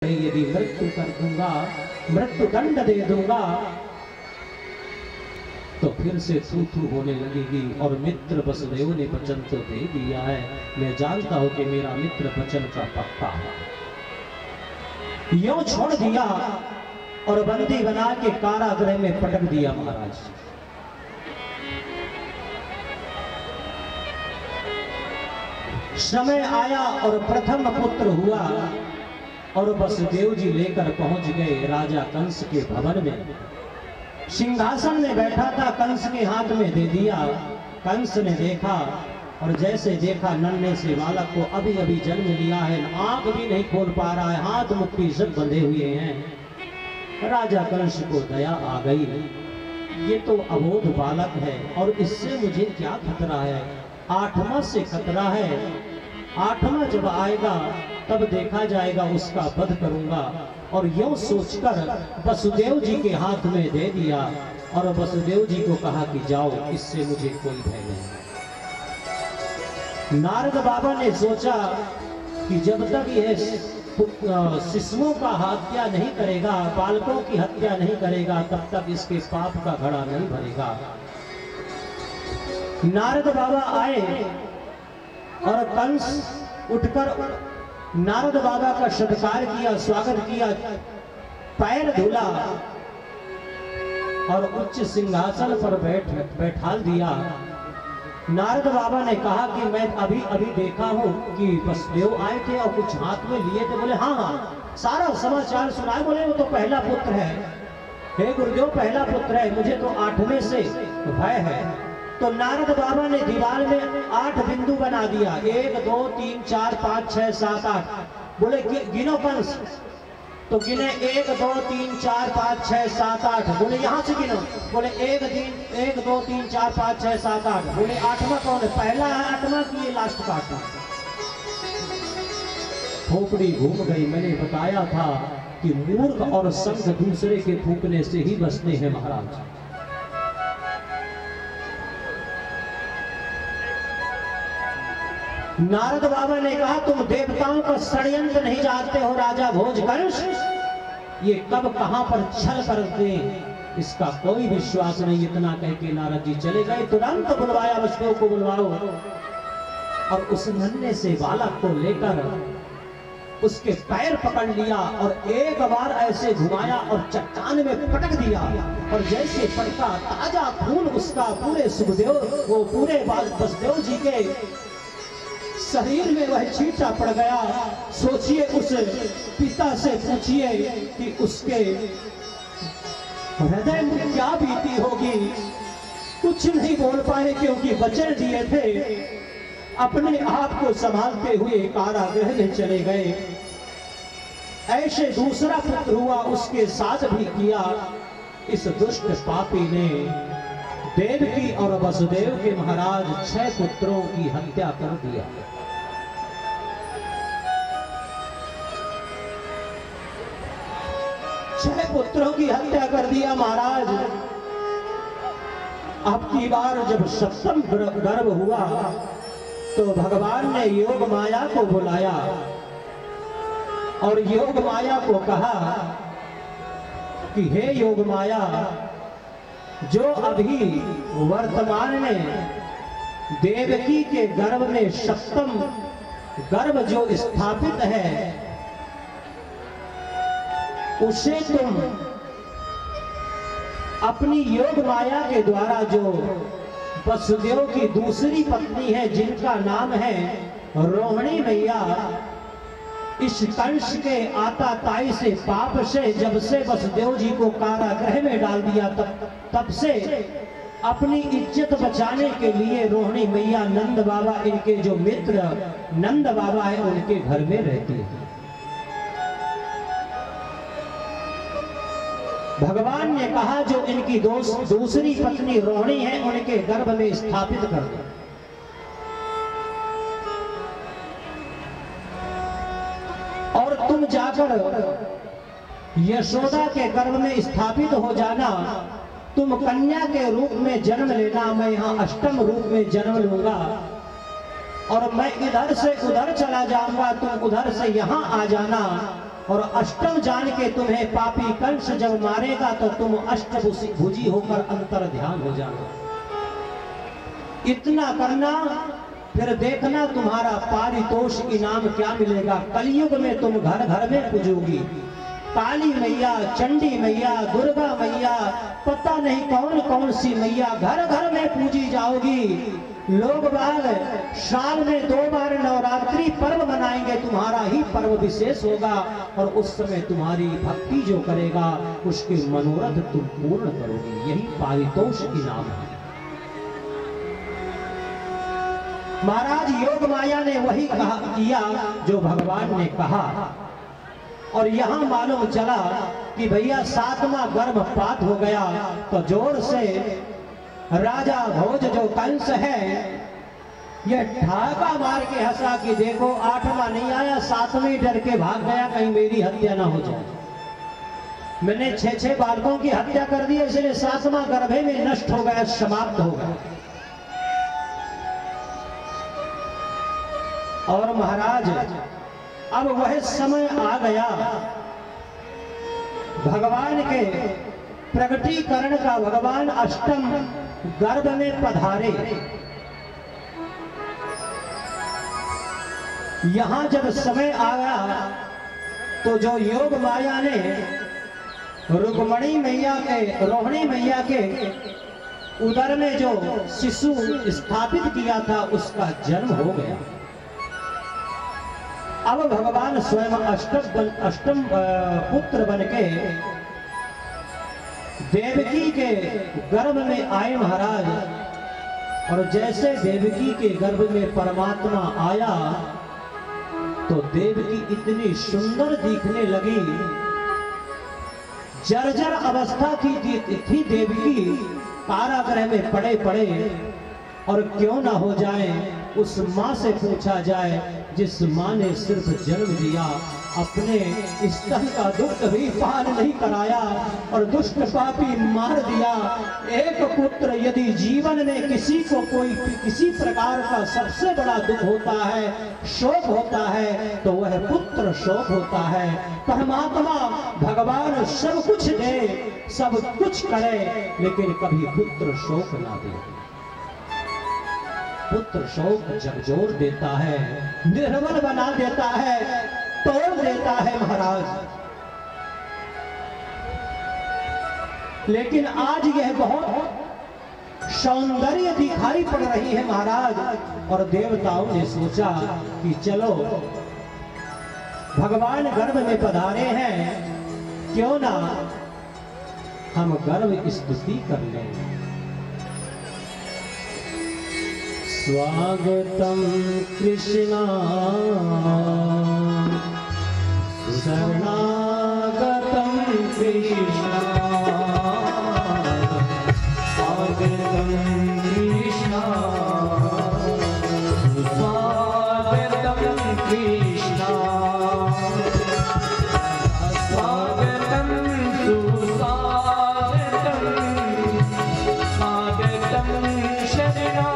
यदि मृत्यु कर दूंगा, मृत्यु दंड दे दूंगा तो फिर से थू होने लगेगी। और मित्र वसुदेव ने वचन तो दे दिया है, मैं जानता हूं कि मेरा मित्र वचन का पक्का है। यूं छोड़ दिया और बंदी बना के कारागृह में पटक दिया महाराज। समय आया और प्रथम पुत्र हुआ और वसुदेव जी लेकर पहुंच गए राजा कंस के भवन में। सिंहासन में बैठा था, कंस के हाथ में दे दिया। कंस ने देखा और जैसे देखा नन्हे से बालक को अभी अभी जन्म लिया है, आंख भी नहीं खोल पा रहा है, हाथ मुट्ठी सब बंधे हुए हैं। राजा कंस को दया आ गई, ये तो अबोध बालक है और इससे मुझे क्या खतरा है, 8वां से खतरा है। 8वां जब आएगा तब देखा जाएगा, उसका वध करूंगा। और यूं सोचकर वसुदेव जी के हाथ में दे दिया और वसुदेव जी को कहा कि जाओ, इससे मुझे कोई भय नहीं। नारद बाबा ने सोचा कि जब तक यह शिशुओं का हत्या नहीं करेगा, बालकों की हत्या नहीं करेगा, तब तक इसके पाप का घड़ा नहीं भरेगा। नारद बाबा आए और कंस उठकर नारद बाबा का सत्कार किया, स्वागत किया, पैर धुला और उच्च सिंहासन पर बैठाल दिया। नारद बाबा ने कहा कि मैं अभी अभी देखा हूं कि वसुदेव आए थे और कुछ हाथ में लिए थे। बोले हाँ, सारा समाचार सुनाए। बोले वो तो पहला पुत्र है, हे गुरुदेव पहला पुत्र है, मुझे तो 8वें से भय है। तो नारद बाबा ने दीवार में 8 बिंदु बना दिया, 1 2 3 4 5 6 7 8। बोले गिनो कंस, तो गिने 1 2 3 4 5 6 7 8। बोले यहां से गिनो। बोले 1 2 3 4 5 6 7 8। बोले 8वां कौन है? पहला है 8वां की ये लास्ट का 8वां। खोपड़ी घूम गई। मैंने बताया था कि मूर्ख और संघ दूसरे के फूकने से ही बसते हैं महाराज। नारद बाबा ने कहा तुम देवताओं का षड्यंत्र नहीं जानते हो राजा भोजकंस, ये कब कहां पर छल करते इसका कोई विश्वास नहीं। इतना कह के नारद जी चले गए। तुरंत बुलवाया, वसुदेव को बुलवाओ। और उस नन्हे से बालक को लेकर उसके पैर पकड़ लिया और एक बार ऐसे घुमाया और चट्टान में पटक दिया। और जैसे पटका, ताजा खून उसका पूरे सुखदेव, वो पूरे वसुदेव जी के शरीर में वह छींटा पड़ गया। सोचिए, उस पिता से पूछिए कि उसके हृदय में क्या बीती होगी। कुछ नहीं बोल पाए क्योंकि वचन दिए थे। अपने आप को संभालते हुए कारागृह में चले गए। ऐसे दूसरा पुत्र हुआ, उसके साथ भी किया। इस दुष्ट पापी ने देवकी और वसुदेव के महाराज 6 पुत्रों की हत्या कर दिया। पुत्रों की हत्या कर दिया महाराज। अब की बार जब 7वां गर्भ हुआ तो भगवान ने योग माया को बुलाया और योग माया को कहा कि हे योग माया, जो अभी वर्तमान में देवकी के गर्भ में 7वां गर्भ जो स्थापित है, उसे तुम अपनी योग माया के द्वारा जो वसुदेव की दूसरी पत्नी है जिनका नाम है रोहिणी मैया, इस कंस के आताताई से पाप से जब से वसुदेव जी को कारागृह में डाल दिया तब से अपनी इज्जत बचाने के लिए रोहिणी मैया नंद बाबा, इनके जो मित्र नंद बाबा है, उनके घर में रहती है। भगवान ने कहा जो इनकी दूसरी पत्नी रोहिणी है उनके गर्भ में स्थापित कर दो। और तुम जाकर यशोदा के गर्भ में स्थापित हो जाना। तुम कन्या के रूप में जन्म लेना, मैं यहाँ अष्टम रूप में जन्म लूंगा और मैं इधर से उधर चला जाऊंगा, तुम उधर से यहाँ आ जाना। और अष्टम जान के तुम्हें पापी कंस जब मारेगा तो तुम अष्टभुजी होकर अंतर ध्यान हो जाना। इतना करना, फिर देखना तुम्हारा पारितोष इनाम क्या मिलेगा। कलयुग में तुम घर घर में पूजोगी, काली मैया, चंडी मैया, दुर्गा मैया, पता नहीं कौन कौन सी मैया घर घर में पूजी जाओगी। लोग बाग साल में 2 बार नवरात्रि पर्व मनाएंगे, तुम्हारा ही पर्व विशेष होगा और उस समय तुम्हारी भक्ति जो करेगा उसके मनोरथ तुम पूर्ण करोगी। यही पारितोष इनाम है। महाराज योग माया ने वही किया जो भगवान ने कहा। और यहां मालूम चला कि भैया 7वां गर्भपात हो गया तो जोर से राजा भोज जो कंस है ये ठाका मार के हंसा कि देखो 8वां नहीं आया, 7वें डर के भाग गया कहीं मेरी हत्या ना हो जाए। मैंने 6 बालकों की हत्या कर दी, इसलिए 7वां गर्भे में नष्ट हो गया, समाप्त हो गया। और महाराज अब वह समय आ गया भगवान के प्रगटीकरण का। भगवान अष्टम गर्भ में पधारे। यहां जब समय आया तो जो योग माया ने रुक्मणी मैया के, रोहिणी मैया के उदर में जो शिशु स्थापित किया था उसका जन्म हो गया। अब भगवान स्वयं अष्टम पुत्र बनके देवकी के गर्भ में आए महाराज। और जैसे देवकी के गर्भ में परमात्मा आया तो देवकी इतनी सुंदर दिखने लगी। जर्जर अवस्था की थी देवकी, कारागृह में पड़े पड़े। और क्यों ना हो जाए, उस माँ से पूछा जाए जिस माँ ने सिर्फ जन्म दिया, अपने स्तन का दुख भी पान नहीं कराया और दुष्ट पापी मार दिया। एक पुत्र यदि जीवन में किसी को कोई किसी प्रकार का सबसे बड़ा दुख होता है, शोक होता है, तो वह पुत्र शोक होता है। परमात्मा भगवान सब कुछ दे, सब कुछ करे, लेकिन कभी पुत्र शोक ना दे। पुत्र शोक झकझोर देता है, निर्बल बना देता है, तोड़ देता है महाराज। लेकिन आज यह बहुत सौंदर्य दिखाई पड़ रही है महाराज। और देवताओं ने सोचा कि चलो भगवान गर्भ में पधारे हैं, क्यों ना हम गर्भ स्तुति कर लें। स्वागतम कृष्णा शरणागतम कृष्णा, स्वागतम कृष्णा, स्वागतम कृष्णा, स्वागतम सुस्वागतम, स्वागतम शरणा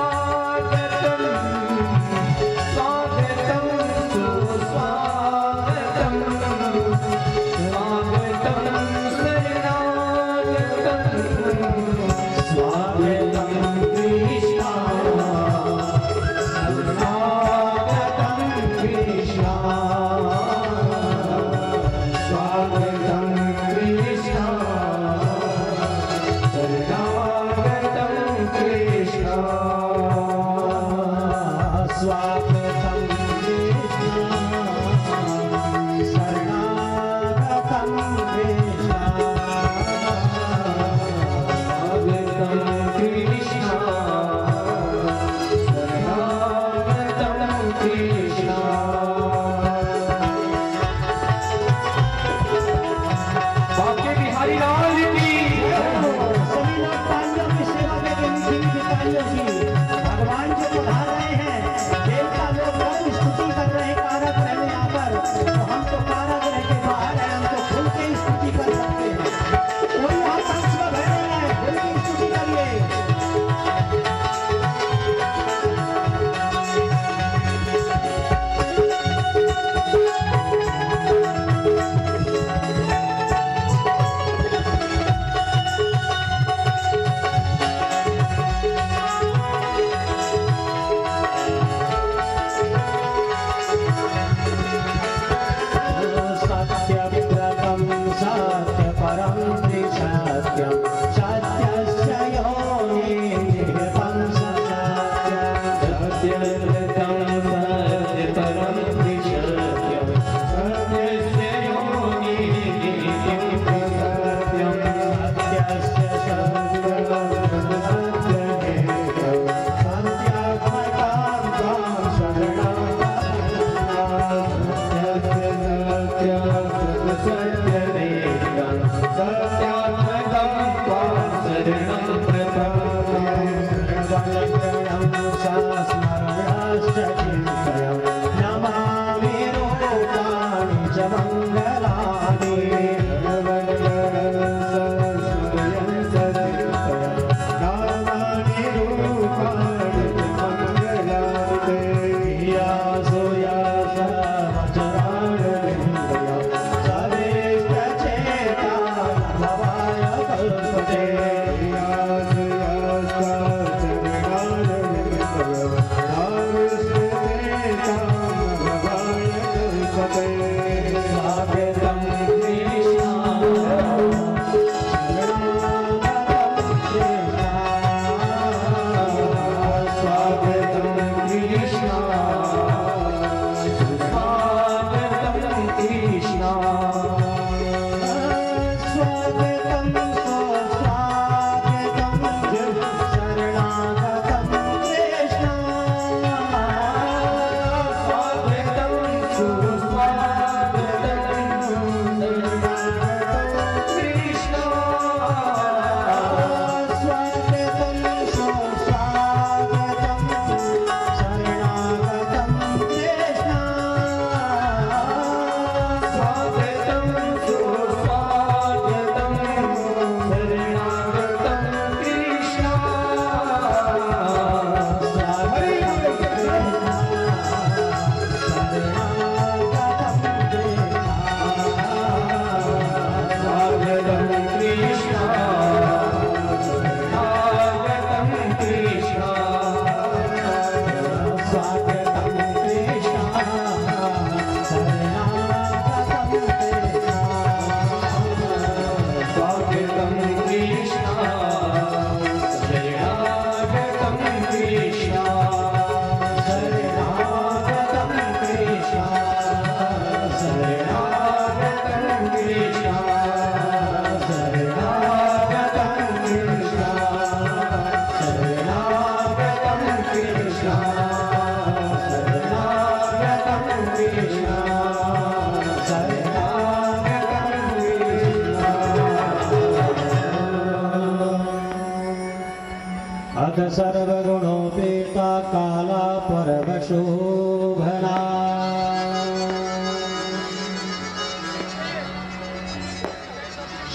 सर्वगुणोपेता काला परमशोभना।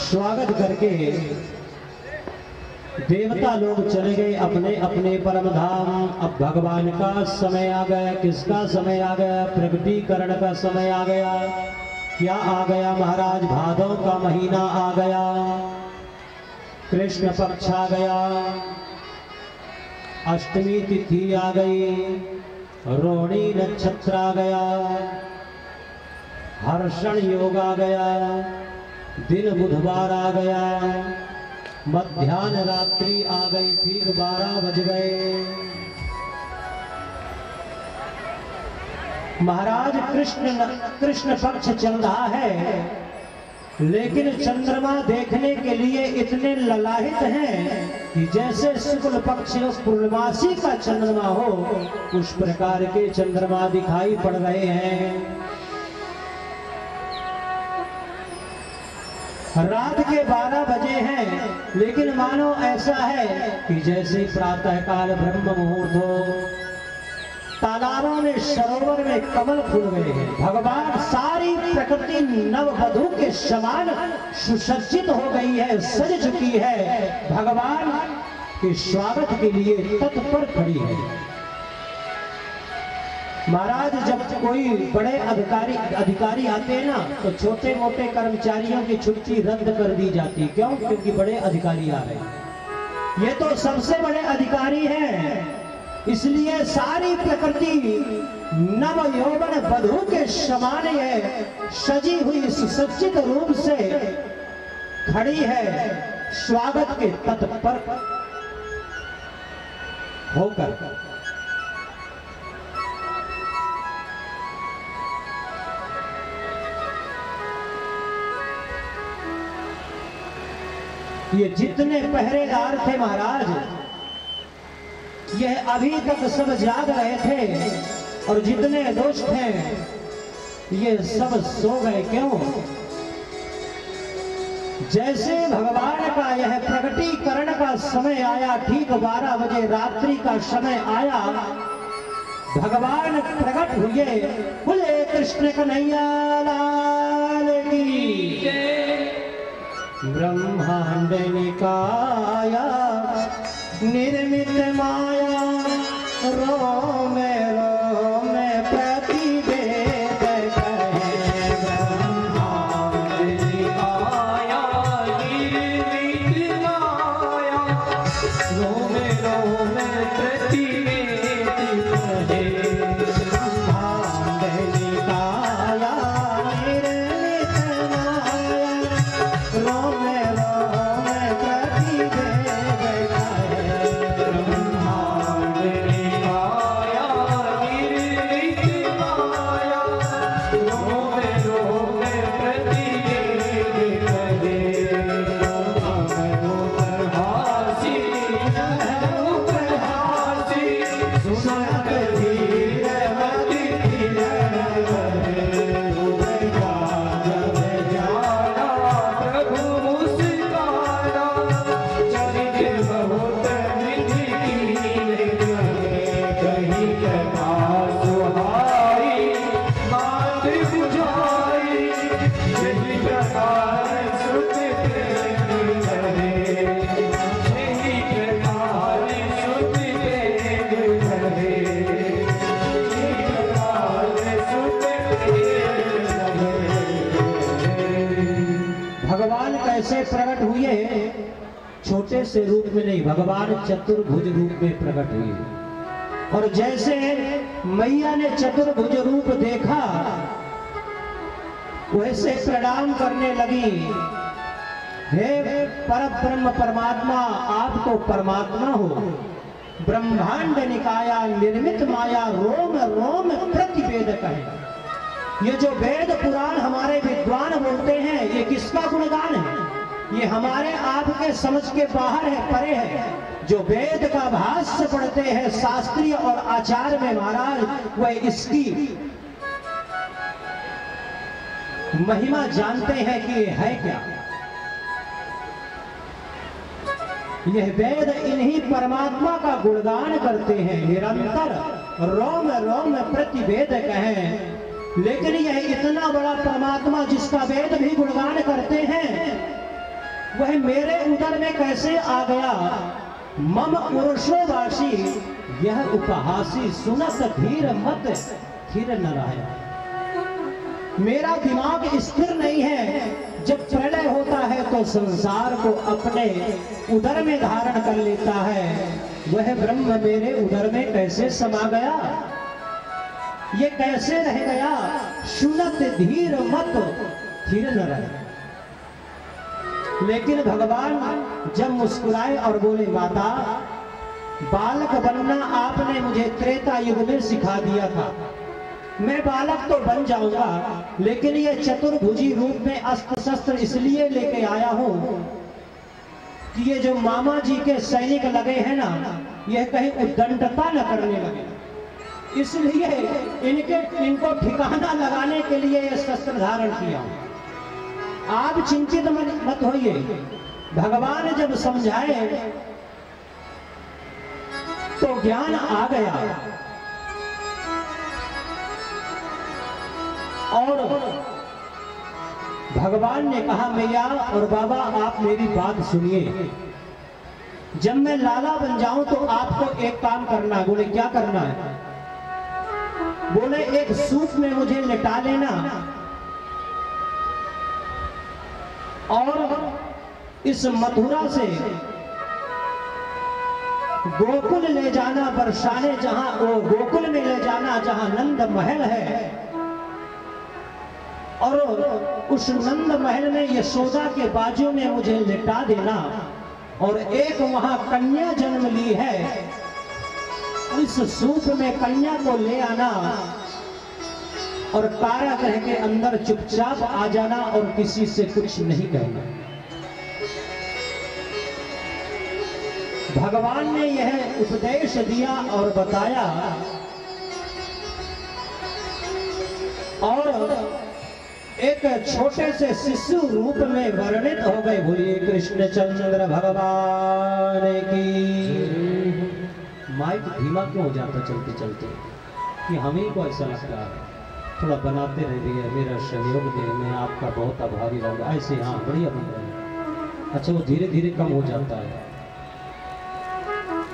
स्वागत करके देवता लोग चले गए अपने अपने परम धाम। अब भगवान का समय आ गया। किसका समय आ गया? प्रकटीकरण का समय आ गया। क्या आ गया महाराज? भादव का महीना आ गया, कृष्ण पक्ष आ गया, अष्टमी तिथि आ गई, रोहिणी नक्षत्र आ गया, हर्षण योग आ गया, दिन बुधवार आ गया, मध्याह्न रात्रि आ गई, ठीक 12 बज गए। महाराज कृष्ण पक्ष चल रहा है, लेकिन चंद्रमा देखने के लिए इतने ललाहित हैं कि जैसे शुक्ल पक्ष पूर्णमासी का चंद्रमा हो उस प्रकार के चंद्रमा दिखाई पड़ रहे हैं। रात के 12 बजे हैं, लेकिन मानो ऐसा है कि जैसे प्रातःकाल ब्रह्म मुहूर्त हो। तालाबों में, सरोवर में कमल फूल गए हैं। भगवान सारी प्रकृति नववधू के समान सुसज्जित हो गई है, सज चुकी है। भगवान के स्वागत के लिए तत्पर खड़ी है। महाराज जब कोई बड़े अधिकारी आते हैं ना, तो छोटे मोटे कर्मचारियों की छुट्टी रद्द कर दी जाती। क्यों? क्योंकि बड़े अधिकारी आ रहे हैं। ये तो सबसे बड़े अधिकारी हैं, इसलिए सारी प्रकृति नव यौवन वधू के समान है, सजी हुई सुसज्जित रूप से खड़ी है, स्वागत के तत्पर होकर। ये जितने पहरेदार थे महाराज, यह अभी तक सब जाग रहे थे, और जितने दुष्ट हैं ये सब सो गए। क्यों? जैसे भगवान का यह प्रकटीकरण का समय आया, ठीक 12 बजे रात्रि का समय आया, भगवान प्रकट हुए। बोले कृष्ण कन्हैया लाल की जय। ब्रह्मांड निकाया निर्मित माया, रोम रोम प्रतिवेद कहे। ब्रह्मांड निकाया निर्मित माया, रोम रोम प्रतिवेद कहे। ब्रह्मांड निकाया निर्मित माया, रोम रोम प्रतिवेद कहे। भगवान कैसे प्रकट हुए? छोटे से रूप में नहीं, भगवान चतुर्भुज रूप में प्रकट हुए। और जैसे मैया ने चतुर्भुज रूप देखा, वैसे प्रणाम करने लगी। हे परब्रह्म परमात्मा, आप तो परमात्मा हो। ब्रह्मांड निकाया निर्मित माया, रोम रोम प्रतिवेद कहे। ये जो वेद पुराण हमारे विद्वान बोलते हैं, ये किसका गुणगान है? ये हमारे आपके समझ के बाहर है, परे है। जो वेद का भाष्य पढ़ते हैं शास्त्रीय और आचार्य में महाराज, वह इसकी महिमा जानते हैं कि ये है क्या। यह वेद इन्हीं परमात्मा का गुणगान करते हैं निरंतर, रोम रोम प्रतिवेद कहें। लेकिन यह इतना बड़ा परमात्मा जिसका वेद भी गुणगान करते हैं, वह मेरे उदर में कैसे आ गया? मम पुरुषोवासी यह उपहासी, सुनत धीर मत धीर न रहा। मेरा दिमाग स्थिर नहीं है। जब प्रलय होता है तो संसार को अपने उदर में धारण कर लेता है। वह ब्रह्म मेरे उदर में कैसे समा गया? ये कैसे रह गया? सुनत धीर मत धीर न रहे। लेकिन भगवान जब मुस्कुराए और बोले, माता बालक बनना आपने मुझे त्रेता युग में सिखा दिया था। मैं बालक तो बन जाऊंगा, लेकिन ये चतुर्भुजी रूप में अस्त्र शस्त्र इसलिए लेके आया हूं कि ये जो मामा जी के सैनिक लगे हैं ना, यह कहीं उद्दंडता न करने लगे। इसलिए इनको ठिकाना लगाने के लिए यह शस्त्र धारण किया। आप चिंतित मत होइए। भगवान जब समझाए तो ज्ञान आ गया। और भगवान ने कहा, मैया और बाबा आप मेरी बात सुनिए। जब मैं लाला बन जाऊं तो आपको एक काम करना है। बोले क्या करना है? बोले एक सूप में मुझे लिटा लेना और इस मथुरा से गोकुल ले जाना, बरसाने जहां वो गोकुल में ले जाना जहां नंद महल है, और उस नंद महल में यशोदा के बाजू में मुझे लिटा देना। और एक वहां कन्या जन्म ली है, इस सूप में कन्या को ले आना और कारागृह के अंदर चुपचाप आ जाना और किसी से कुछ नहीं कहना। भगवान ने यह उपदेश दिया और बताया। और एक छोटे से शिशु रूप में वर्णित हो गए। बोलिए कृष्ण चंद्र भगवान की। माइक धीमा क्यों हो जाता चलते चलते कि हमें को ऐसा लगता है थोड़ा बनाते रहिए, मेरा सहयोग दे, मैं आपका बहुत आभारी रहूँगा। ऐसे हाँ बढ़िया बन रहा है। अच्छा वो धीरे धीरे कम हो जाता है,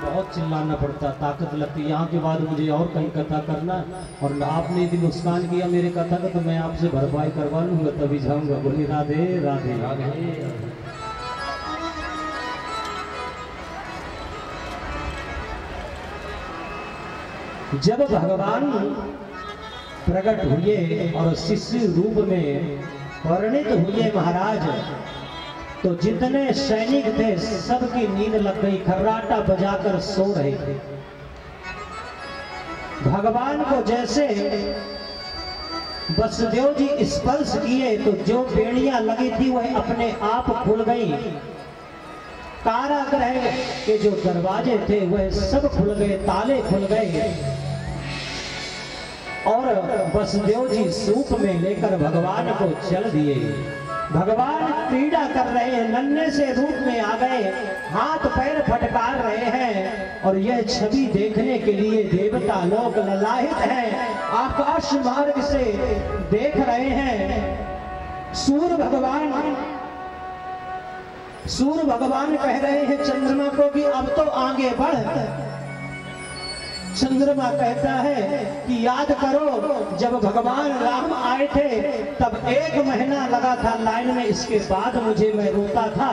बहुत चिल्लाना पड़ता, ताकत लगती। यहाँ के बाद मुझे और कहीं कथा करना और आपने यदि नुकसान किया मेरे कथा का तो मैं आपसे भरपाई करवा लूंगा, तभी जाऊंगा। बोली राधे राधे राधे। जब भगवान प्रकट हुए और शिशु रूप में परिणित हुए महाराज, तो जितने सैनिक थे सबकी नींद लग गई, खर्राटा बजाकर सो रहे थे। भगवान को जैसे वसुदेव जी स्पर्श किए तो जो बेड़ियां लगी थी वह अपने आप खुल गई। कारागृह के जो दरवाजे थे वह सब खुल गए, ताले खुल गए और वसुदेव जी सूप में लेकर भगवान को चल दिए। भगवान क्रीड़ा कर रहे हैं, नन्हे से रूप में आ गए, हाथ पैर फटकार रहे हैं और यह छवि देखने के लिए देवता लोग ललाहित हैं, आकाश मार्ग से देख रहे हैं। सूर्य भगवान कह रहे हैं चंद्रमा को कि अब तो आगे बढ़। चंद्रमा कहता है कि याद करो जब भगवान राम आए थे तब 1 महीना लगा था लाइन में, इसके बाद मैं रोता था,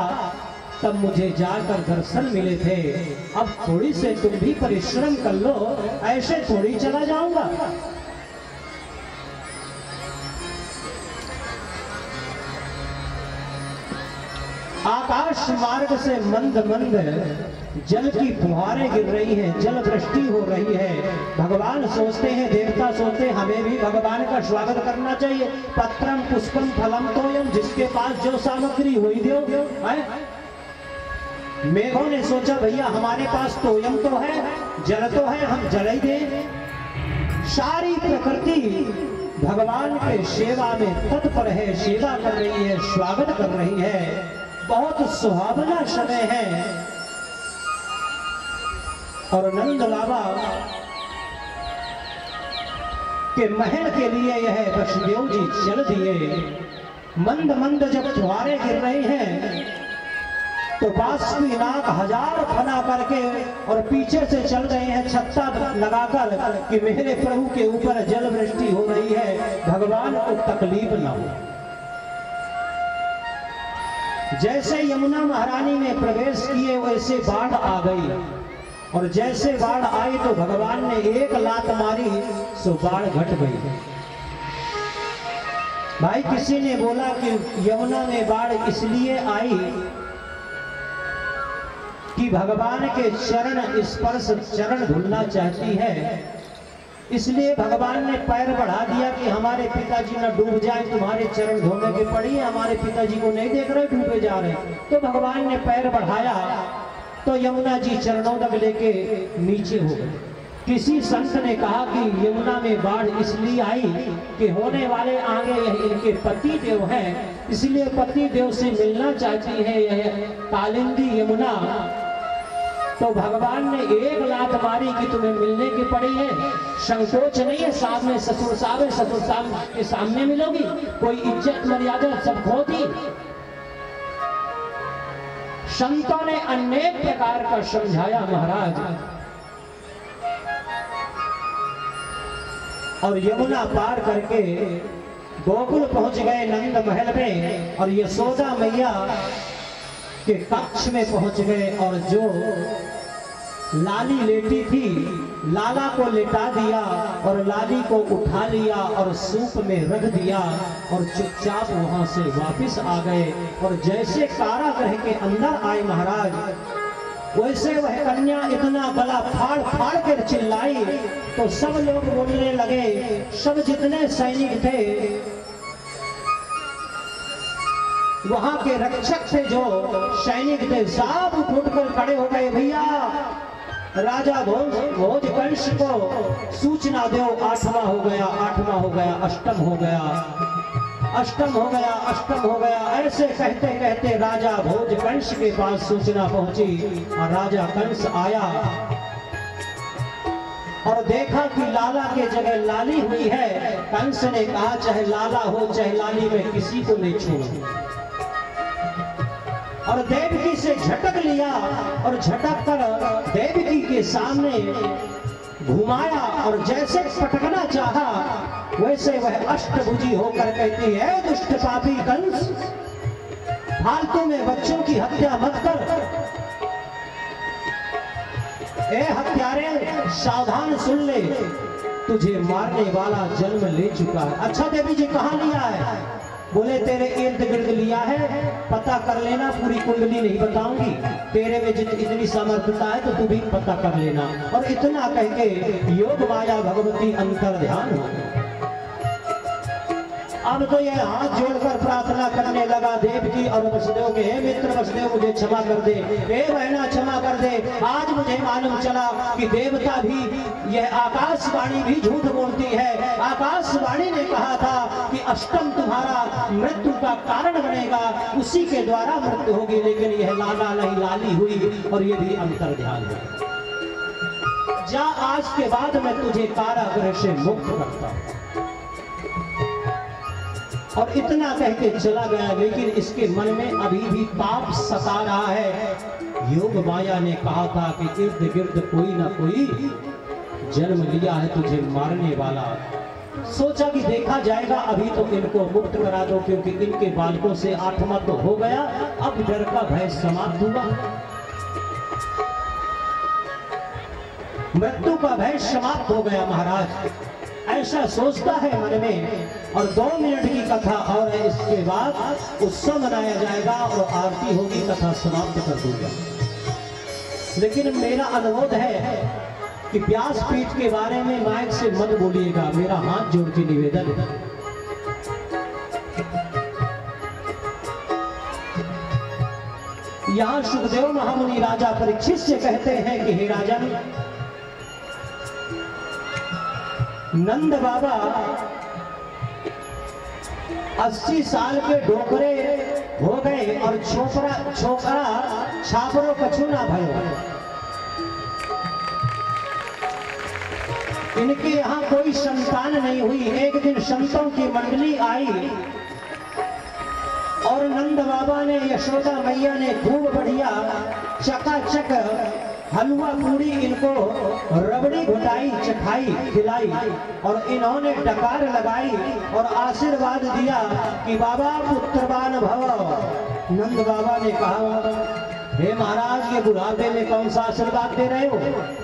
तब मुझे जाकर दर्शन मिले थे। अब थोड़ी से तुम भी परिश्रम कर लो, ऐसे थोड़ी चला जाऊंगा। आकाश मार्ग से मंद मंद जल की फुहारें गिर रही हैं, जल वृष्टि हो रही है। भगवान सोचते हैं, देवता सोचते हैं हमें भी भगवान का स्वागत करना चाहिए। पत्रम पुष्पम फलम तोयम, जिसके पास जो सामग्री हुई दो। मेघों ने सोचा भैया हमारे पास तोयम तो है, जल तो है, हम जल ही दें। सारी प्रकृति भगवान के सेवा में तत्पर है, सेवा कर रही है, स्वागत कर रही है। बहुत सुहावना समय है और नंद बाबा के महल के लिए यह वसुदेव जी चल दिए। मंद मंद जब फुहारें गिर रही हैं तो बाष्पीनाथ 1000 फना करके और पीछे से चल रहे हैं छत्ता लगाकर कि मेरे प्रभु के ऊपर जल वृष्टि हो रही है, भगवान को तकलीफ ना हो। जैसे यमुना महारानी ने प्रवेश किए वैसे बाढ़ आ गई और जैसे बाढ़ आई तो भगवान ने 1 लात मारी सो बाढ़ घट गई। भाई किसी ने बोला कि यमुना में बाढ़ इसलिए आई कि भगवान के चरण स्पर्श, चरण धुलना चाहती है, इसलिए भगवान ने पैर बढ़ा दिया कि हमारे पिताजी न डूब जाए, तुम्हारे चरण धोने के पड़ी, हमारे पिताजी को नहीं देख रहे डूबे जा रहे। तो भगवान ने पैर बढ़ाया तो यमुना जी चरणों तक लेके नीचे हो गए। किसी संत ने कहा कि यमुना में बाढ़ इसलिए आई कि होने वाले आगे इनके पति देव हैं, इसलिए पति देव से मिलना चाहती है यह कालिंदी यमुना। तो भगवान ने 1 लात मारी कि तुम्हें मिलने की पड़ी है, संकोच नहीं है, सामने ससुर साहब है, ससुर साहब के सामने मिलोगी, कोई इज्जत मर्यादा सब खो दी। संतों ने अनेक प्रकार का समझाया महाराज, और यमुना पार करके गोकुल पहुंच गए नंद महल में और यशोदा मैया के कक्ष में पहुंच गए और जो लाली लेटी थी लाला को लेटा दिया और लाली को उठा लिया और सूप में रख दिया और चुपचाप वहां से वापस आ गए। और जैसे कारागृह के अंदर आए महाराज, वैसे वह कन्या इतना गला फाड़ फाड़ कर चिल्लाई तो सब लोग बोलने लगे, सब जितने सैनिक थे वहां के रक्षक थे, जो सैनिक थे, सब उठकर खड़े हो गए, भैया राजा भोज कंस को सूचना दो, 8वां हो गया, 8वां हो गया, अष्टम हो गया। अष्टम हो गया, अष्टम हो गया। ऐसे कहते कहते राजा भोज कंस के पास सूचना पहुंची और राजा कंस आया और देखा कि लाला के जगह लाली हुई है। कंस ने कहा चाहे लाला हो चाहे लाली, मैं किसी को नहीं छोड़ूं। और देवकी से झटक लिया और झटक कर देवकी के सामने घुमाया और जैसे पटकना चाहा वैसे वह अष्टभुजी होकर कहती है, दुष्ट पापी कंस, फालतू में बच्चों की हत्या मत कर। ए हत्यारे, सावधान सुन ले, तुझे मारने वाला जन्म ले चुका है। अच्छा देवी जी, कहाँ लिया है? बोले तेरे इर्द गिर्द लिया है, पता कर लेना। पूरी कुंडली नहीं बताऊंगी, तेरे में इतनी समर्थता है तो तू भी पता कर लेना। और इतना कह के योग माया भगवती अंतर ध्यान हो। अब तो यह हाथ जोड़कर प्रार्थना करने लगा देवकी और वसुदेव के, हे मित्र वसुदेव, मुझे क्षमा कर दे, हे बहना क्षमा कर दे। आज मुझे मालूम चला कि देवता भी, यह आकाशवाणी भी झूठ बोलती है। आकाशवाणी ने कहा था कि अष्टम तुम्हारा मृत्यु का कारण बनेगा, उसी के द्वारा मृत्यु होगी, लेकिन यह लाला नहीं लाली हुई। और ये भी अंतर ध्यान है। जा, आज के बाद मैं तुझे कारागृह से मुक्त करता हूं। और इतना कह के चला गया, लेकिन इसके मन में अभी भी पाप सता रहा है। योग माया ने कहा था कि इर्द गिर्द कोई ना कोई जन्म लिया है तुझे मारने वाला। सोचा कि देखा जाएगा, अभी तो इनको मुक्त करा दो, क्योंकि इनके बालकों से आत्मा तो हो गया, अब डर का भय समाप्त हुआ, मृत्यु का भय समाप्त हो गया। महाराज ऐसा सोचता है मन में। और 2 मिनट की कथा और है, इसके बाद उत्सव मनाया जाएगा और आरती होगी, कथा समाप्त कर दूंगा। लेकिन मेरा अनुरोध है कि व्यासपीठ के बारे में माइक से मत बोलिएगा, मेरा हाथ जोड़ के निवेदन है। यहाँ सुखदेव महामुनि राजा परीक्षित से कहते हैं कि हे राजन, नंद बाबा 80 साल के डोकरे हो गए और छोकरा छापरो कछुना भयो। इनके यहाँ कोई संतान नहीं हुई। एक दिन संतों की मंडली आई और नंद बाबा ने, यशोदा मैया ने खूब बढ़िया चकाचक हलवा पूरी इनको रबड़ी घुटाई, चखाई, खिलाई और इन्होंने डकार लगाई और आशीर्वाद दिया कि बाबा पुत्रवान भव। नंद बाबा ने कहा, हे महाराज, ये बुढ़ापे में कौन सा आशीर्वाद दे रहे हो?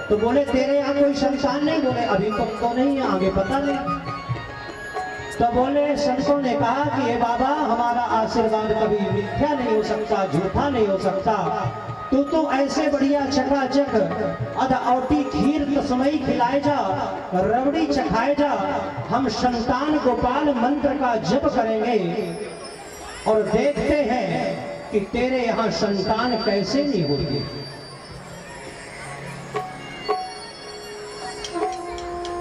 तो बोले तेरे यहाँ कोई संतान नहीं? बोले अभी तक तो नहीं है, आगे पता नहीं। तो बोले, संतों ने कहा कि हे बाबा, हमारा आशीर्वाद कभी मिथ्या नहीं हो सकता, झूठा नहीं हो सकता। तू तो ऐसे बढ़िया चकाचक अधऔटी खीर तस्मई खिलाए जा, रबड़ी चखाए जा, हम संतान गोपाल मंत्र का जप करेंगे और देखते हैं कि तेरे यहाँ संतान कैसे नहीं होगी।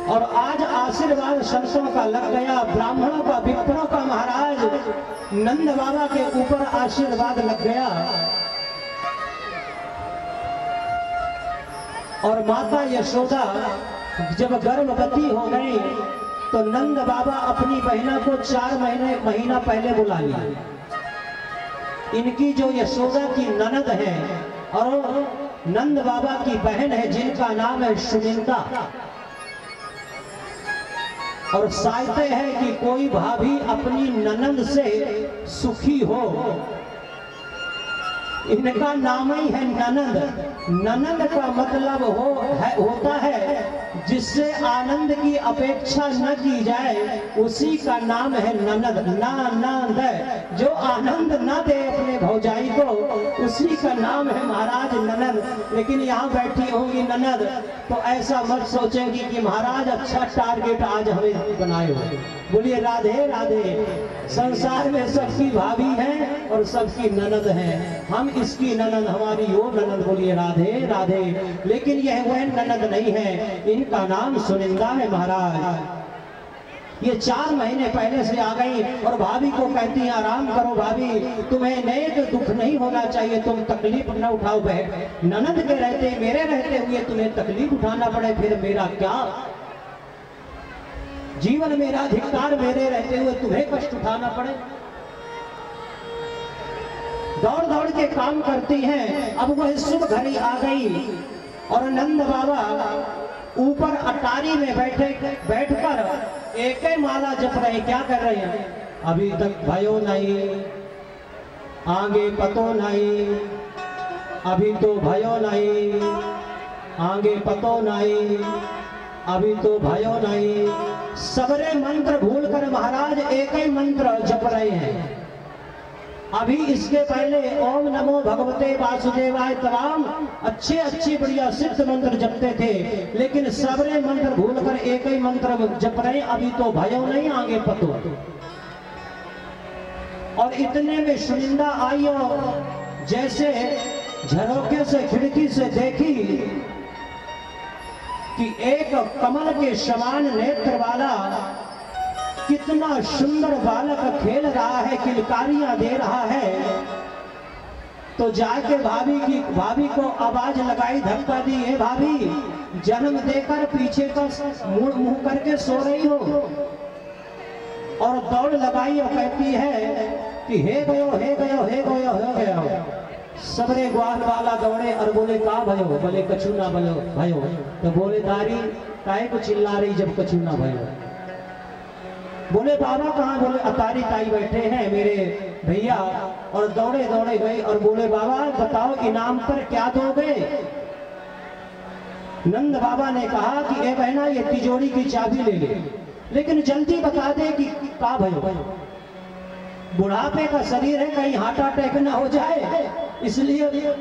और आज आशीर्वाद संतों का लग गया, ब्राह्मणों का, विप्रों का। महाराज नंद बाबा के ऊपर आशीर्वाद लग गया। और माता यशोदा जब गर्भवती हो गई तो नंद बाबा अपनी बहना को 4 महीना पहले बुला लिया। इनकी जो यशोदा की ननद है और नंद बाबा की बहन है, जिनका नाम है सुनिंदा, और साइते है कि कोई भाभी अपनी ननद से सुखी हो, इनका नाम ही है ननद। ननद का मतलब होता है जिससे आनंद की अपेक्षा न की जाए, उसी का नाम है ननद। ननद जो आनंद न दे अपने भौजाई को, उसी का नाम है महाराज ननद। लेकिन यहाँ बैठी होंगी ननद तो ऐसा मत सोचेंगी कि महाराज अच्छा टारगेट आज हमें बनाए हो। बोलिए राधे राधे। संसार में सबकी भाभी है और सबकी ननद है, हम इसकी ननद, हमारी वो ननद। बोलिए राधे राधे। लेकिन यह वह ननद नहीं है, इनका नाम सुनिंदा है महाराज। ये 4 महीने पहले से आ गई और भाभी को कहती है आराम करो भाभी, तुम्हें नेक दुख नहीं होना चाहिए, तुम तकलीफ न उठाओ। बहन ननद के रहते मेरे रहते हुए तुम्हें तकलीफ उठाना पड़े, फिर मेरा क्या जीवन, मेरा धिक्कार, मेरे रहते हुए तुम्हें कष्ट उठाना पड़े। दौड़ दौड़ के काम करती हैं। अब वह शुभ घड़ी आ गई और नंद बाबा ऊपर अटारी में बैठकर एक ही माला जप रहे। क्या कर रहे हैं? अभी तक भयो नहीं, आगे पतो नहीं, अभी तो भयो नहीं, आगे पतो नहीं, अभी तो भयो नहीं। सबरे मंत्र भूलकर महाराज एक ही मंत्र जप रहे हैं। अभी इसके पहले ओम नमो भगवते वासुदेवाय तमाम अच्छे बढ़िया सिद्ध मंत्र जपते थे, लेकिन सबरे मंत्र भूलकर एक ही मंत्र जप रहे। अभी तो भयो नहीं, आगे पतो। और इतने में शुनिंदा आई और जैसे झरोके से खिड़की से देखी कि एक कमल के समान नेत्र वाला कितना सुंदर बालक खेल रहा है, किलकारियां दे रहा है। तो जाके भाभी को आवाज लगाई, धक्का दी, है भाभी जन्म देकर पीछे का मुंह करके सो रही हो? और दौड़ लगाई और कहती है कि हे गयो, हे गयो, हे गयो, हो गया। सबरे ग्वाल वाला दौड़े और बोले का भयो? बोले कछु ना भयो। तो बोले दारी काहे को चिल्ला रही जब कछु ना भयो? बोले बाबा कहाँ? बोले अतारी ताई बैठे हैं मेरे भैया। और दौड़े दौड़े गए और बोले बाबा बताओ इनाम पर क्या दोगे? नंद बाबा ने कहा कि ए बहना ये तिजोरी की चाबी ले ले, लेकिन जल्दी बता दे कि का भयो। बुढ़ापे का शरीर है, कहीं हार्ट अटैक ना हो जाए, इसलिए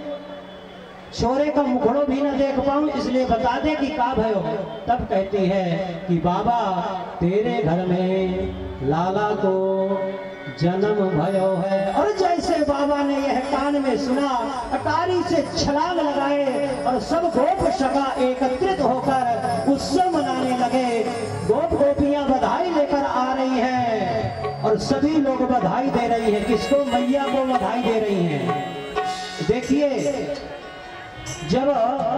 छोरे का मुखड़ो भी ना देख पाऊं, इसलिए बता दे कि का भयो। तब कहती है कि बाबा तेरे घर में लाला को जन्म भयो है। और जैसे बाबा ने यह कान में सुना, अटारी से छलांग लगाए और सब गोप सखा एकत्रित होकर उत्सव मनाने लगे। गोप गोपियां बधाई लेकर आ रही हैं और सभी लोग बधाई दे रही हैं। किसको? मैया को बधाई दे रही हैं। देखिए जब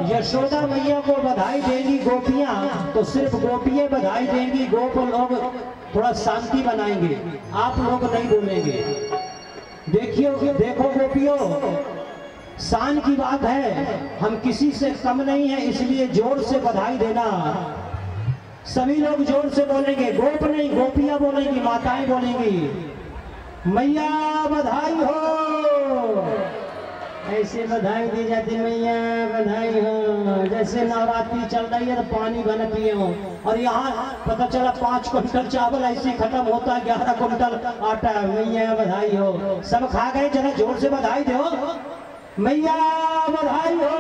यशोदा मैया को बधाई देंगी गोपियां, तो सिर्फ गोपियां बधाई देंगी, गोप लोग थोड़ा शांति बनाएंगे, आप लोग नहीं बोलेंगे। देखो गोपियों, शान की बात है, हम किसी से कम नहीं है, इसलिए जोर से बधाई देना। सभी लोग जोर से बोलेंगे, गोप नहीं गोपियां बोलेंगी, माताएं बोलेंगी मैया बधाई हो। ऐसे बधाई दी जाती, मैया बधाई हो। जैसे नवरात्रि चल रही है तो पानी बन पिए हो, और यहाँ पता चला 5 क्विंटल चावल ऐसे खत्म होता, 11 क्विंटल आटा, मैया बधाई हो। सब खा गए, जरा जोर से बधाई दो, मैया बधाई हो।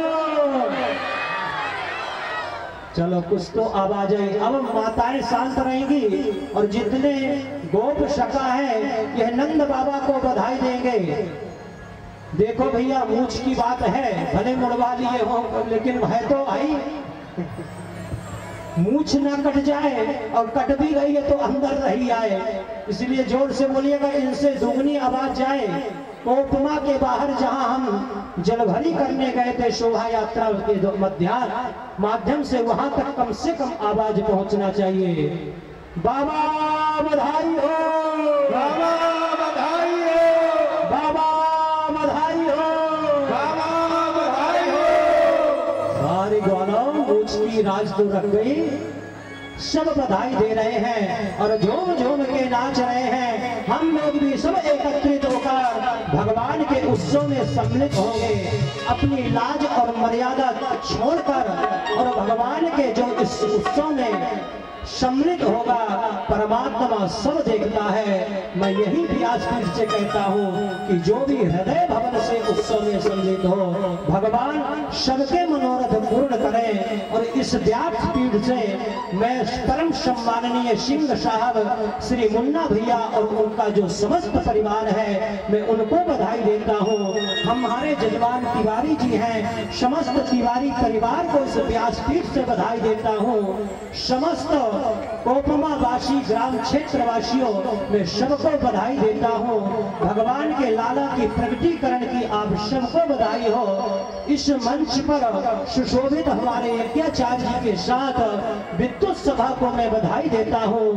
चलो कुछ तो आवाज आई। अब माताएं शांत रहेंगी और जितने गोप सखा है यह नंद बाबा को बधाई देंगे। देखो भैया मूछ की बात है, भले मुड़वा लिए हो, लेकिन है तो आई, मूछ ना कट जाए, और कट भी गई है तो अंदर रही आए, इसलिए जोर से बोलिएगा, इनसे दुगनी आवाज जाए। कोपमा के बाहर जहां हम जलभरी करने गए थे शोभा यात्रा के माध्यम से, वहां तक कम से कम आवाज पहुंचना चाहिए। बाबा बधाई हो, बाबा बधाई हो, बाबा बधाई हो, बाबा बधाई हो। सारी ग्वालों मूछ की राज तो रख गई, सब बधाई दे रहे हैं और झूम झूम के नाच रहे हैं। हम लोग भी सब एकत्रित होकर भगवान के उत्सव में सम्मिलित होंगे, अपनी लाज और मर्यादा छोड़कर, और भगवान के जो इस उत्सव में सम्मिलित होगा, परमात्मा सब देखता है। मैं यही व्यासपीठ से कहता हूँ कि जो भी हृदय भवन से उत्सव में सम्मिलित हो, भगवान सबके मनोरथ पूर्ण करें। और इस व्यासपीठ से मैं परम सम्माननीय सिंह साहब, श्री मुन्ना भैया और उनका जो समस्त परिवार है, मैं उनको बधाई देता हूँ। हमारे जजमान तिवारी जी हैं, समस्त तिवारी परिवार को इस व्यासपीठ से बधाई देता हूँ। समस्त कोपमा वासी ग्राम क्षेत्र वासियों में सबको बधाई देता हूँ। भगवान के लाला की प्रकटीकरण की आप सबको बधाई हो। इस मंच पर सुशोभित हमारे यज्ञाचार्य जी के साथ विद्युत सभा को मैं बधाई देता हूँ।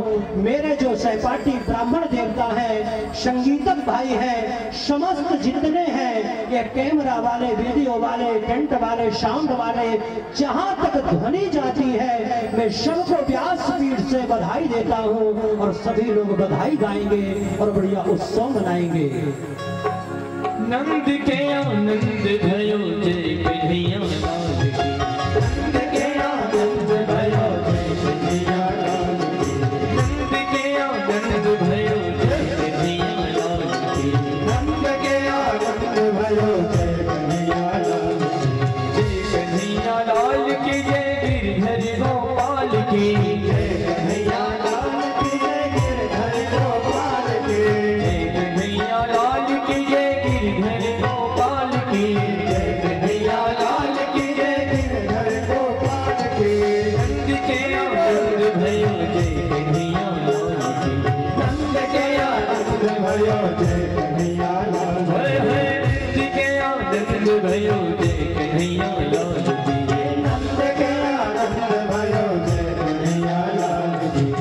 मेरे जो सहपाठी ब्राह्मण देवता हैं, संगीतक भाई हैं, समस्त जितने हैं, ये कैमरा वाले, वीडियो वाले, टेंट वाले, साउंड वाले, जहाँ तक ध्वनि जाती है मैं सबको व्यासपीठ से बधाई देता हूँ। और सभी लोग बधाई गाएंगे और बढ़िया उत्सव मनाएंगे। नंद के आनंद भयो जय कन्हैया लाल की, नंद के आनंद भयो जय कन्हैया लाल की, नंद के आनंद भयो जय कन्हैया लाल की, नंद के आनंद भयो जय कन्हैया लाल की, जय कन्हैया लाल की जय गिरधर गोपाल की, जय कन्हैया लाल की जय गिरधर गोपाल की, जय कन्हैया लाल की जय गिरधर गोपाल की, जय कन्हैया लाल की जय गिरधर गोपाल की, नंद के आनंद भयो जय कन्हैया लाल की, नंद के आनंद भयो जय कन्हैया लाल की, नंद के आनंद भयो जय कन्हैया लाल की, नंद के आनंद भयो जय कन्हैया लाल की।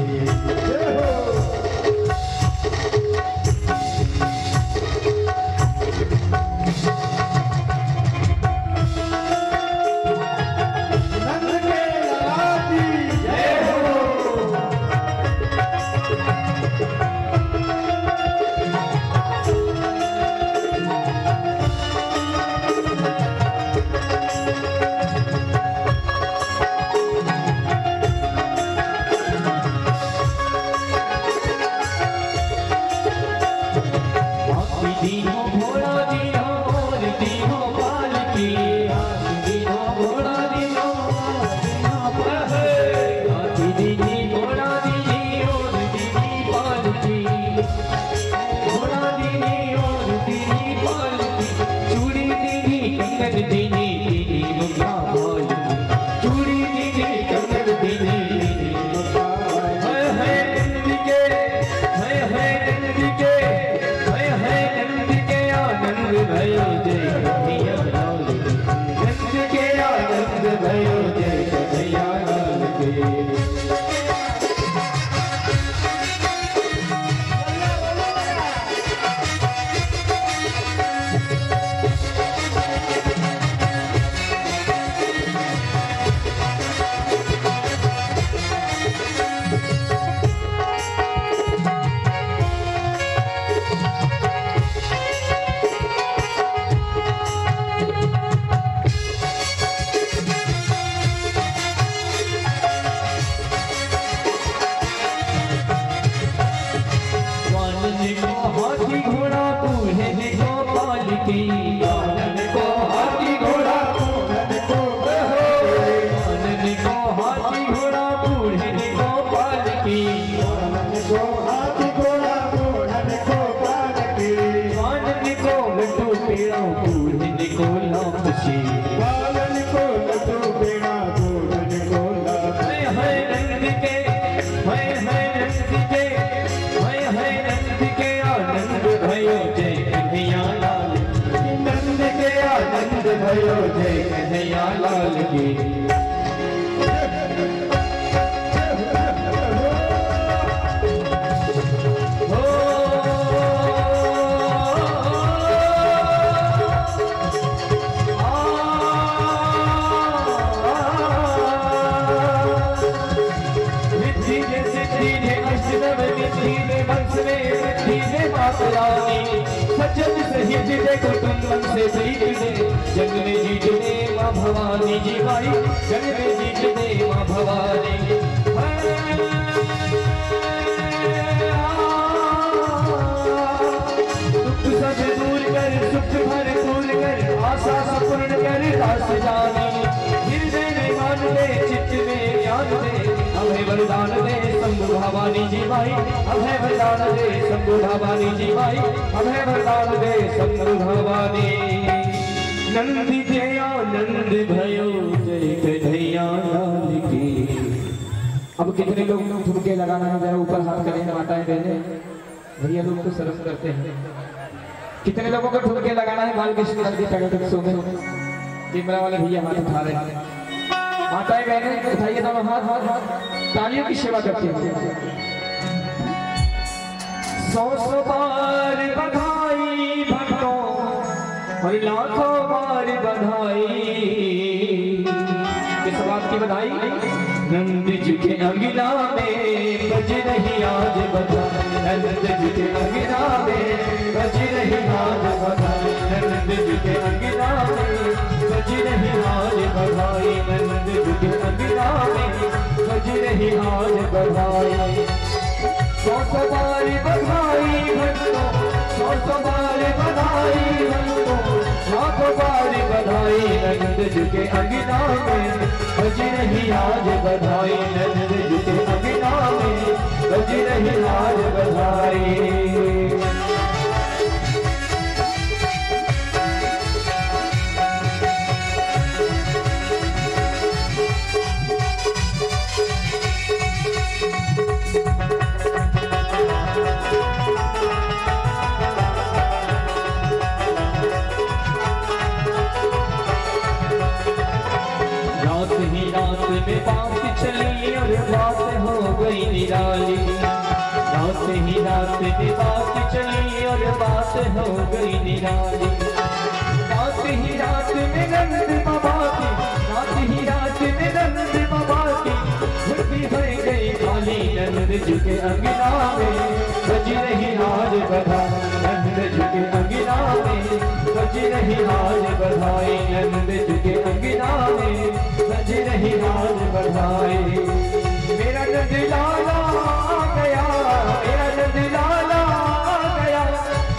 भयो जय कन्हैया लाल की। सज्जन सहित देखो तुम मन से प्रीत दे, जग में जीत दे माँ भवानी जी भाई, जग में जीत दे माँ भवानी। दुख सब दूर कर, सुख भरपूर कर, आशा सपूर्ण कर दास जानी। हृदय में मान दे, चित्त में ज्ञान दे, अभय वरदान दे शंभु भवानी जी भाई, अभय वरदान दे शंभु भवानी जी भाई, अभय वरदान दे शंभु भवानी। नंद के आनंद भयो जय कन्हैया लाल की। अब कितने लोग ठुमके लगाना है, जरा ऊपर हाथ करें माताएं बहनें, भैया लोग तो शर्म करते हैं। कितने लोगों को ठुमके लगाना है बालकृष्ण लाल के टैलेंट शो में? कैमरा वाले भैया हाथ उठा रहे हैं, माताएं बहनें उठाइए दोनों हाथ, हाथ हाथ तालियों की सेवा करते हैं। 100 बार बधाई भक्तों और लाखों बार बधाई। किस बात की बधाई? नंद जी के अंगना में बज रही आज बधाई, नंद जी के अंगना में बज रही आज बधाई, नंद जी के अंगना में बज रही आज बधाई, नंद जी के अंगना में बज रही आज बधाई। 100 बार बधाई भक्तों, 100 बार बधाई भक्तों, लाखों बार बधाई। नंद जी के अंगना में बज रही आज बधाई, नंद जी के अंगना में बज रही आज बधाई। में बात चली और बात हो गई निराली, रात ही रात में बात चली और बात हो गई निराली। रात ही रात में नंद बाबा की, रात ही रात में नंद बाबा की झुकी हो गई खाली। नंद जी के अंगना में बज रही आज बधाई, नंद जी के अंगना में बज रही आज बधाई, नंद जी के अंगना में बज रही आज बधाई। मेरा नंद लाला आ गया, मेरा नंद लाला आ गया,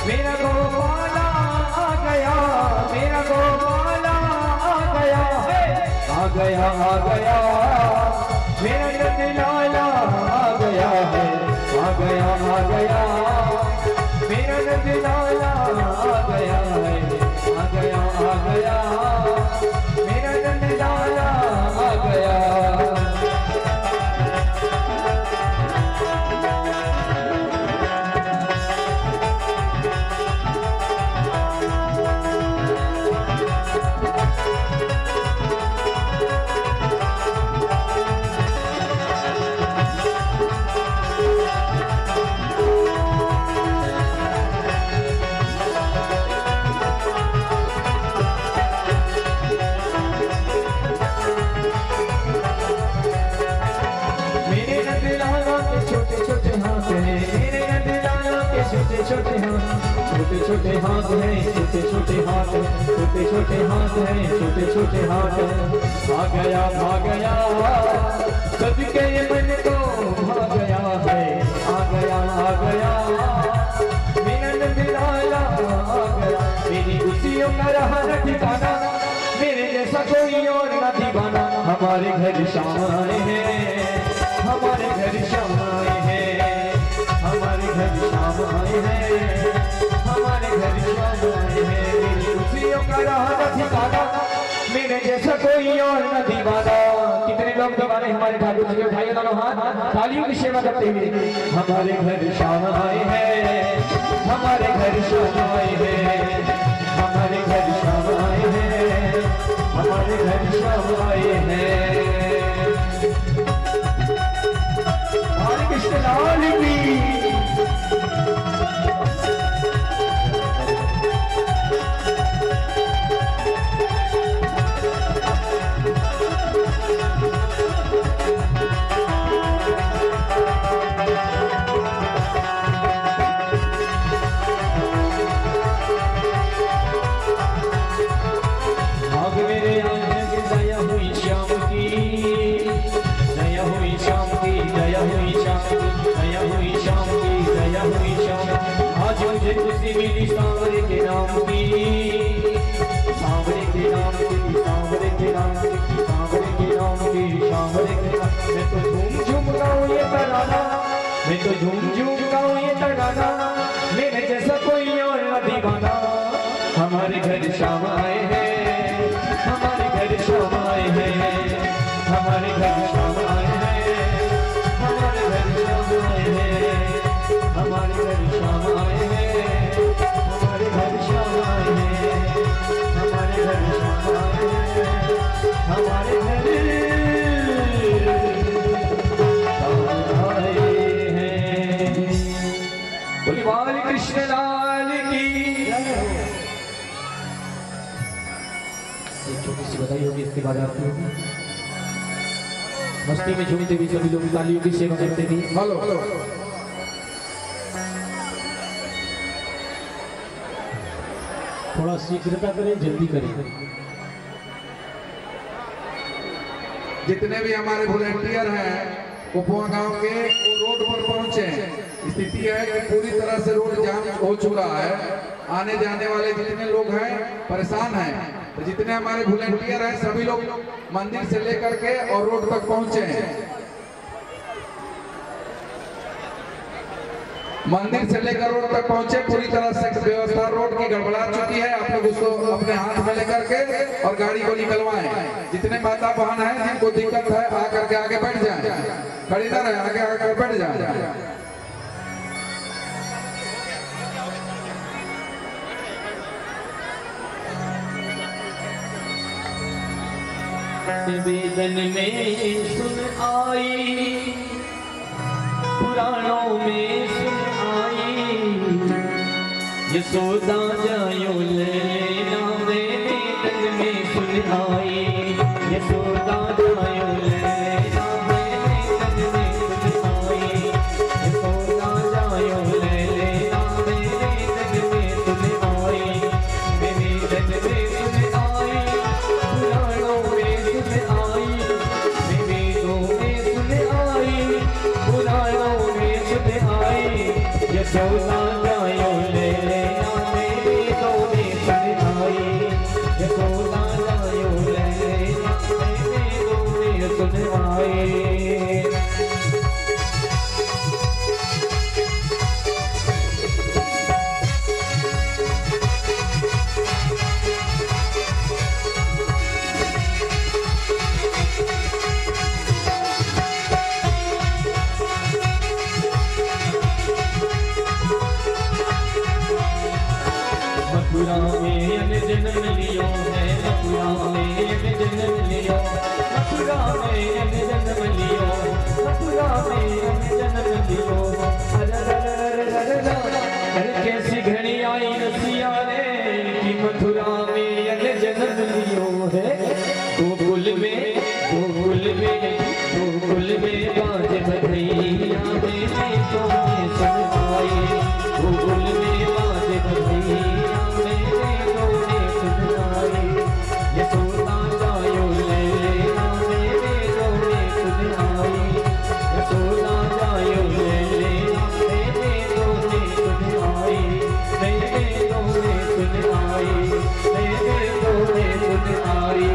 मेरा गोपाला आ गया, मेरा गोपाला आ गया, आ गया आ गया, मेरा नंद लाला आ गया है, आ गया आ गया, मेरा नंद लाला आ गया है, आ गया आ गया, मेरा नंद लाला आ गया। छोटे छोटे हाथ हैं, छोटे छोटे हाथ, छोटे छोटे हाथ हैं, छोटे छोटे हाथ। भाग गया भाग गया सबके ये मन को भाग गया है, आ गया आ गया, मेरा नंद लाला आ गया। मेरी खुशियों का रहा न ठिकाना, मेरे जैसा कोई और न दीवाना। हमारे घर शाम आए हैं, हमारे घर शाम आए हैं, हमारे घर शाम आए हैं, हमारे घर शाम आए हैं। मेरी खुशियों का रहा न ठिकाना, मेरे जैसा कोई और न दीवाना। कितने लोग दीवाने हमारे ठाकुर जी के? उठाइए दोनों हाथ, तालियों की सेवा करते हुए। हमारे घर शाम आए हैं, हमारे घर शाम आए हैं, हमारे घर शाम आए हैं, हमारे घर शाम आए हैं। कृष्ण लाल की मिली सांवरे के नाम की, सांवरे के नाम की, सांवरे के नाम की, सांवरे के नाम की, सांवरे के नाम। मैं तो झूम झूम गाऊं ये तराना, मैं तो झूम झूम गाऊं ये तराना, मेरे जैसा कोई और न दीवाना। हमारे घर शाम आए हैं, घर श्याम आए हैं, हमारे घर श्याम आए हैं, हमारे घर श्याम आए हैं, हमारे घर श्याम आए हैं, हमारे घर श्याम आए हैं, हमारे घर श्याम आए हैं, हमारे घर बाल कृष्ण लाल की। एक छोटी सी बधाई होगी, इसके बाद आरती होगी। मस्ती में झूमते भी सभी लोग तालियों की सेवा करते भी। हेलो हेलो थोड़ा शीघ्रता करें, जल्दी करें। जितने भी हमारे वॉलंटियर हैं कुपवा गांव के, वो रोड पर पहुंचे। स्थिति है कि पूरी तरह से रोड जाम हो चुका है, आने जाने वाले जितने लोग हैं परेशान हैं। तो जितने हमारे वॉलंटियर हैं सभी लोग मंदिर से लेकर के और रोड तक पहुंचे हैं। मंदिर से लेकर रोड तक पहुंचे, पूरी तरह से व्यवस्था रोड की गड़बड़ा चुकी है। आप लोग उसको अपने हाथ में लेकर के और गाड़ी को निकलवाएं। जितने माता बहन हैं जिनको दिक्कत है आकर के आगे बैठ जाएं, खड़ी ना रहे, आगे आकर बैठ जाएं। निवेदन में सुन आई, पुराणों में सुन आई, यशोदा जायो लेना निवेदन में सुन आई, यशोदा जायो लेना निवेदन में सुन आई, यशोदा जायो लेना निवेदन में सुन आई, निवेदन में सुन आई, पुराणों में सुन आई, निवेदों में सुन आई, पुराणों में सुन आई, यशोदा जायो लेना निवेदों में सुन आई, यशोदा जायो लेना निवेदों में सुन आई। मथुरा में अन जन्म लियो है, मथुरा में अन जन्म लियो, मथुरा में अन जन्म लियो, मथुरा में अन जन्म लियो। अरे कैसी घड़ी आई रसिया रे कि मथुरा में अन जन्म लियो है। गोकुल में गोकुल में गोकुल में बाज बधैया मेरे तो में सुन आई, गोकुल में बाज बधैया मेरे तो में सुन आई, यशोदा जायो लेना मेरे तो में सुन आई, यशोदा जायो लेना मेरे तो में सुन आई, मेरे तो में सुन आई, मेरे तो में सुन आई।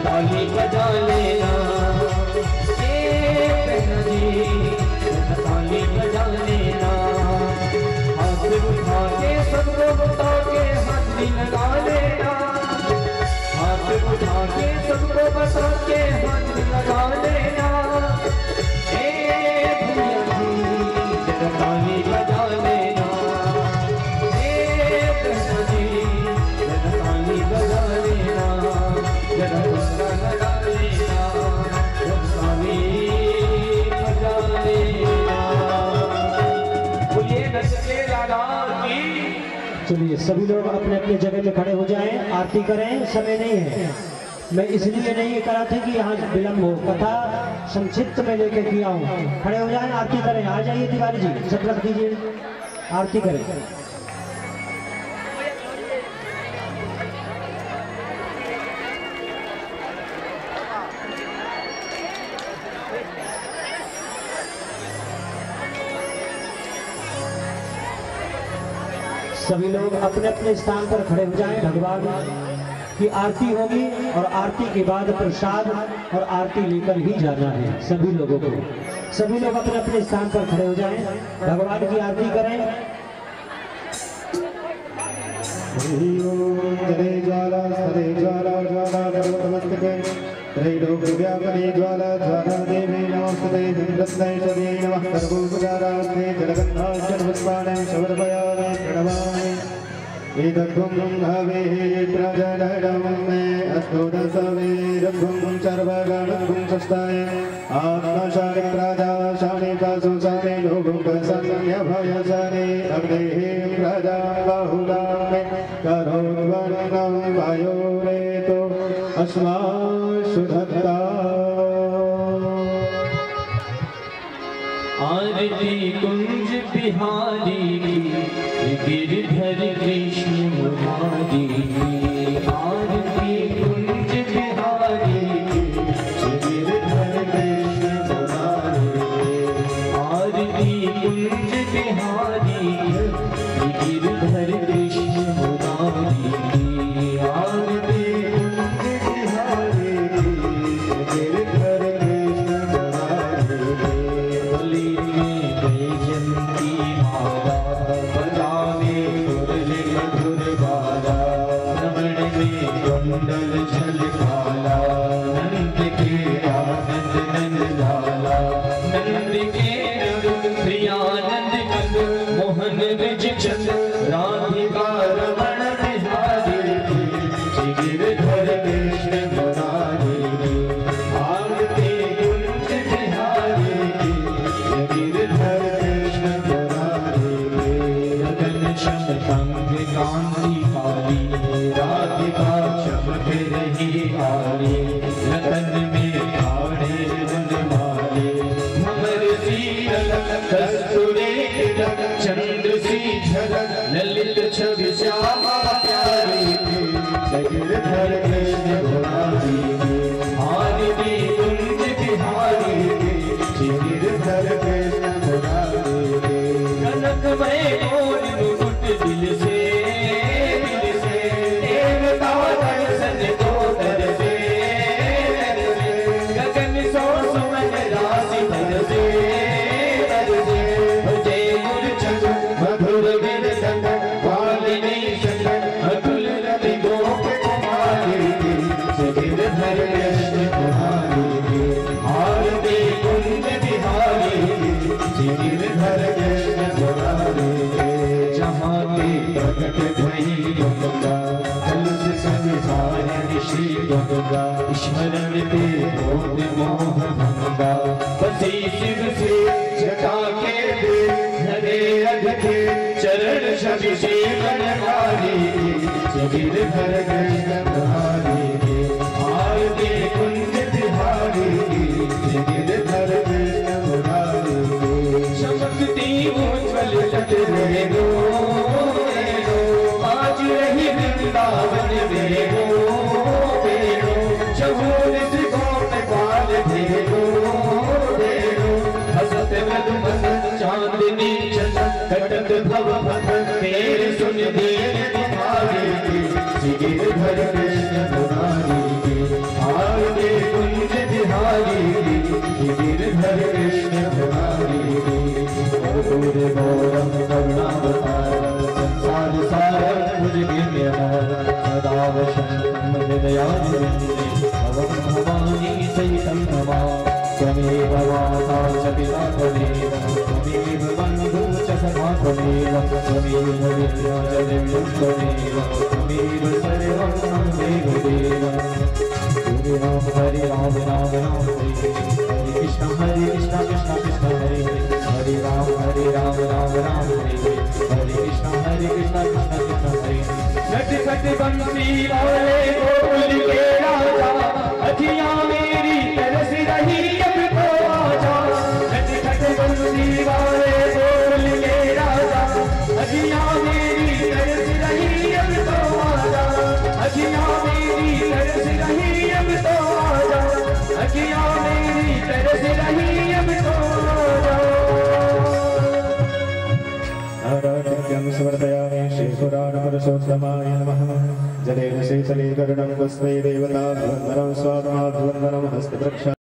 ताली बजा लेना, बहना जी ताली बजा लेना, हाथ उठा के सबको बता के हाथ भी लगा लेना, हाथ उठा के सबको बता के हाथ भी लगा लेना, भैया जी ताली बजा लेना, बहना जी ताली बजा लेना, जरा उसका लगा लेना, स्वामी बजा लेना। बोलिए नचले लाला की। चलिए सभी लोग अपने अपने जगह में खड़े हो जाएं, आरती करें, समय नहीं है। मैं इसलिए नहीं करा था कि यहाँ विलम्ब हो, कथा संक्षिप्त में लेकर किया हूँ। खड़े हो जाएं, आरती करें। आ जाइए तिवारी जी, सब रख दीजिए। आरती करें। सभी लोग अपने अपने स्थान पर खड़े हो जाएं। भगवान की आरती होगी और आरती के बाद प्रसाद और आरती लेकर ही जाना है सभी लोगों को। सभी लोग अपने अपने स्थान पर खड़े हो जाएं, भगवान की आरती करें। जले ज्वाला सरे ज्वाला ज्वाला पर्वतमस्तके त्रैलोक्यव्यापिनी ज्वाला ज्वाला देवी नमस्ते चन्द्रस्नैश्वर्यै नमः सर्वोपचारार्थे जलगन्धाक्षरपुष्पाणि समर्पयामि प्रणमामि एतद्गुं भावेः प्रजननं मे अस्तोदशवीरभुं सर्वगणगुं सस्ताय आत्मशानिप्राजाशानि पाशुशानि लोभुं प्रसन्न्यभयशानि अग्नेः प्रजा बाहुला मे करोद्वर्णं वायोरेतो अस्माशुधत्ता। आरती कुंज बिहारी गिरधर कृष्ण मुरारी आरती कुंज बिहारी गिरधर कृष्ण मुरारी आरती कुंज बिहारी गिरधर कृष्ण मुरारी आरती कुंज बिहारी गिरधर कृष्ण मुरारी बलि में बैजंती माला बजावे मुरली मधुर बाला श्रवण में कुंडल झलकाला नंद के आनंद नंद लाला नंद के प्रियानंद कंद मोहन विज चंद राधिका रमण बिहारी गिरधर कृष्ण मुरारी आरती कुंज बिहारी गिरधर कृष्ण मुरारी गगन शम तंग कांति काली राधिका चमक रही आली लतन में खाड़े वनमाले भंवर शीतल कस्तूरी तिलक चंद्र सी झलक ललित छवि श्यामा प्यारी गिरधर कृष्ण मुरारी आरती कुंज बिहारी गिरधर कृष्ण मुरारी कनकमय मोर मुकुट दिल से देवता दर्शन को तरसे गगन सो सुमन राशि बरसे जय मूर्छन मधुर गिरधन पालिनी संगन अतुल रवि गोप कुमारी गिरधर कृष्ण मुरारी आरती कुंज बिहारी गिरधर कृष्ण मुरारी जहाँ के प्रकट भई गंगा कलश संसार ऋषि गंगा स्मरण पे भोग मोह भंगा बसी शिव से जटा के दे हरे अध के चरण छवि से बनवारी गिरधर कृष्ण मुरारी आरती कुंज बिहारी गिरधर कृष्ण मुरारी चमकती उज्ज्वल लट रहे गो आज रही वृंदावन में गो चहूर त्रिकोण काल भेगो हसत मधुबन चांदनी चंदन कटक भव भव तेरे सुन दीन बिहारी गिरधर कृष्ण मुरारी आरती कुंज बिहारी गिरधर कृष्ण मुरारी गौर गौरम करुणावतारम संसार सारम भुजगेन्द्रम सदा वसंतम हृदयारविन्दे भवं भवानी सहितं नमामि त्वमेव माता च पिता त्वमेव त्वमेव बन्धुः च सखा त्वमेव त्वमेव विद्या च दिव्यं त्वमेव त्वमेव सर्वं मम देव देव हरे राम राम राम हरे हरे कृष्ण कृष्ण कृष्ण हरे हरे राम राम राम हरे हरे कृष्ण कृष्ण हरे नट खट बंसी वाले गोकुल के राजा अखियां मेरी तरस रही अब तो आजा नट खट बंसी वाले गोकुल के राजा स्वै देवताभ्यन्तरं स्वात्माभ्यन्तरं हस्तप्रक्षा